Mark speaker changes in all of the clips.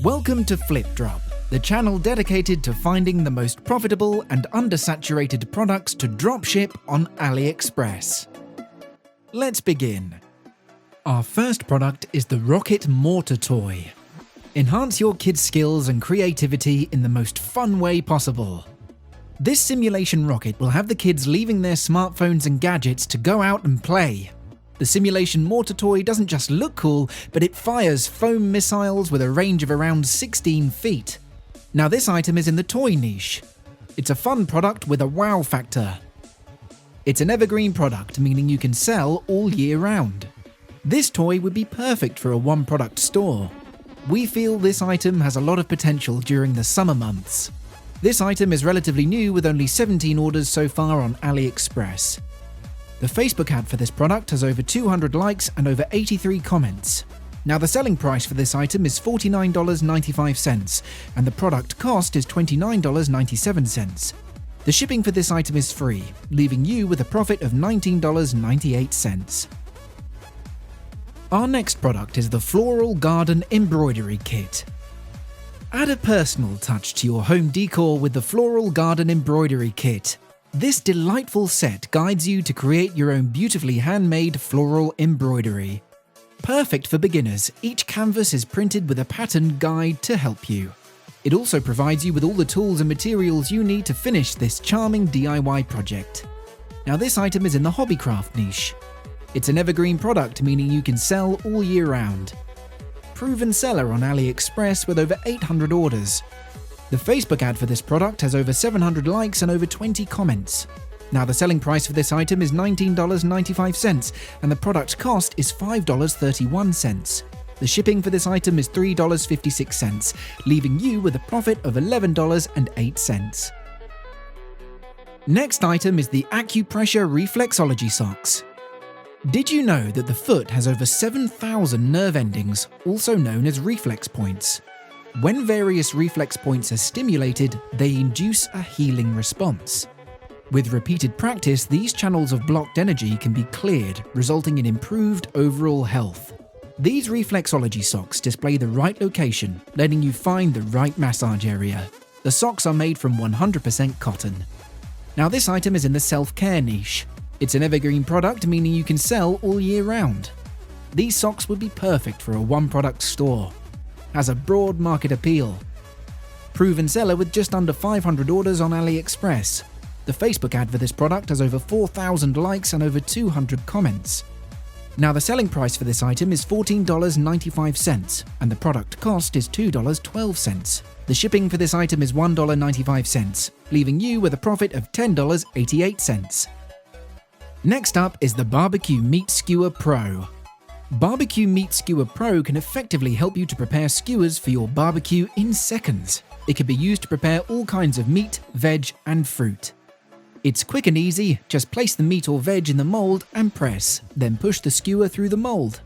Speaker 1: Welcome to Flipdrop, the channel dedicated to finding the most profitable and undersaturated products to dropship on AliExpress. Let's begin. Our first product is the Rocket Mortar toy. Enhance your kids' skills and creativity in the most fun way possible. This simulation rocket will have the kids leaving their smartphones and gadgets to go out and play. The simulation mortar toy doesn't just look cool, but it fires foam missiles with a range of around 16 feet. Now this item is in the toy niche. It's a fun product with a wow factor. It's an evergreen product, meaning you can sell all year round. This toy would be perfect for a one-product store. We feel this item has a lot of potential during the summer months. This item is relatively new with only 17 orders so far on AliExpress. The Facebook ad for this product has over 200 likes and over 83 comments. Now the selling price for this item is $49.95 and the product cost is $29.97. The shipping for this item is free, leaving you with a profit of $19.98. Our next product is the Floral Garden Embroidery Kit. Add a personal touch to your home decor with the Floral Garden Embroidery Kit. This delightful set guides you to create your own beautifully handmade floral embroidery. Perfect for beginners, each canvas is printed with a pattern guide to help you. It also provides you with all the tools and materials you need to finish this charming DIY project. Now this item is in the hobbycraft niche. It's an evergreen product, meaning you can sell all year round. Proven seller on AliExpress with over 800 orders. The Facebook ad for this product has over 700 likes and over 20 comments. Now the selling price for this item is $19.95 and the product cost is $5.31. The shipping for this item is $3.56, leaving you with a profit of $11.08. Next item is the Acupressure Reflexology socks. Did you know that the foot has over 7,000 nerve endings, also known as reflex points? When various reflex points are stimulated, they induce a healing response. With repeated practice, these channels of blocked energy can be cleared, resulting in improved overall health. These reflexology socks display the right location, letting you find the right massage area. The socks are made from 100% cotton. Now this item is in the self-care niche. It's an evergreen product, meaning you can sell all year round. These socks would be perfect for a one-product store. Has a broad market appeal. Proven seller with just under 500 orders on AliExpress. The Facebook ad for this product has over 4,000 likes and over 200 comments. Now the selling price for this item is $14.95 and the product cost is $2.12. The shipping for this item is $1.95, leaving you with a profit of $10.88. Next up is the BBQ Meat Skewer Pro. BBQ Meat Skewer Pro can effectively help you to prepare skewers for your barbecue in seconds. It can be used to prepare all kinds of meat, veg, and fruit. It's quick and easy, just place the meat or veg in the mold and press, then push the skewer through the mold.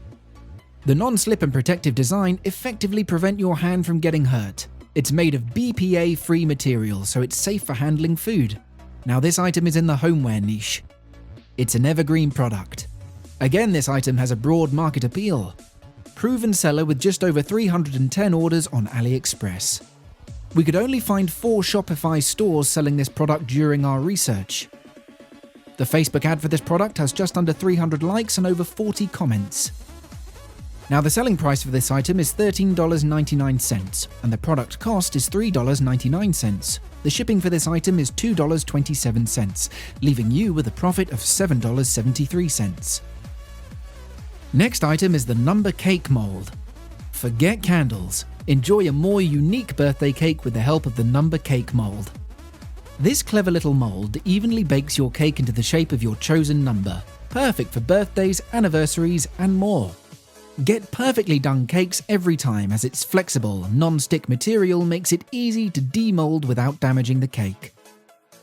Speaker 1: The non-slip and protective design effectively prevent your hand from getting hurt. It's made of BPA-free material, so it's safe for handling food. Now this item is in the homeware niche. It's an evergreen product. Again, this item has a broad market appeal. Proven seller with just over 310 orders on AliExpress. We could only find 4 Shopify stores selling this product during our research. The Facebook ad for this product has just under 300 likes and over 40 comments. Now the selling price for this item is $13.99 and the product cost is $3.99. The shipping for this item is $2.27, leaving you with a profit of $7.73. Next item is the number cake mold. Forget candles. Enjoy a more unique birthday cake with the help of the number cake mold. This clever little mold evenly bakes your cake into the shape of your chosen number, perfect for birthdays, anniversaries, and more. Get perfectly done cakes every time as its flexible, non-stick material makes it easy to demold without damaging the cake.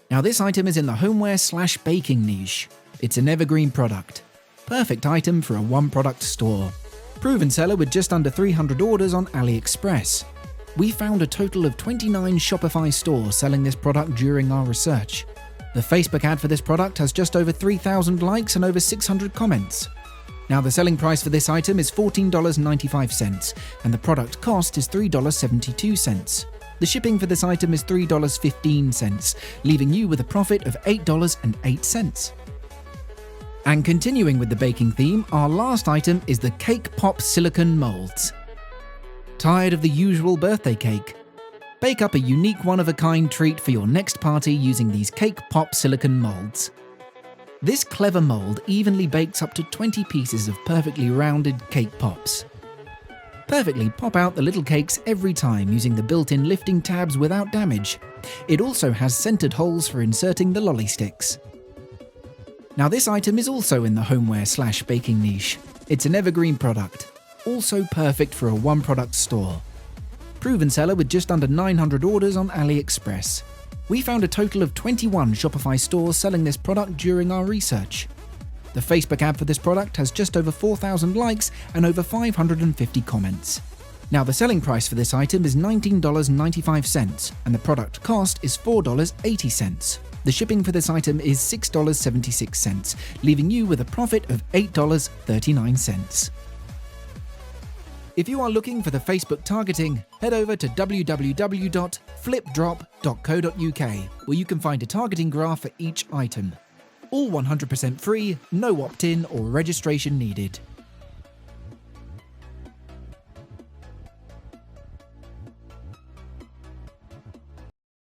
Speaker 1: Now this item is in the homeware/baking niche. It's an evergreen product. Perfect item for a one-product store. Proven seller with just under 300 orders on AliExpress. We found a total of 29 Shopify stores selling this product during our research. The Facebook ad for this product has just over 3,000 likes and over 600 comments. Now the selling price for this item is $14.95 and the product cost is $3.72. The shipping for this item is $3.15, leaving you with a profit of $8.08. And continuing with the baking theme, our last item is the Cake Pop Silicone Molds. Tired of the usual birthday cake? Bake up a unique one-of-a-kind treat for your next party using these Cake Pop Silicone Molds. This clever mold evenly bakes up to 20 pieces of perfectly rounded cake pops. Perfectly pop out the little cakes every time using the built-in lifting tabs without damage. It also has centered holes for inserting the lolly sticks. Now this item is also in the homeware/baking niche. It's an evergreen product, also perfect for a one-product store. Proven seller with just under 900 orders on AliExpress. We found a total of 21 Shopify stores selling this product during our research. The Facebook ad for this product has just over 4,000 likes and over 550 comments. Now the selling price for this item is $19.95 and the product cost is $4.80. The shipping for this item is $6.76, leaving you with a profit of $8.39. If you are looking for the Facebook targeting, head over to www.flipdrop.co.uk, where you can find a targeting graph for each item. All 100% free, no opt-in or registration needed.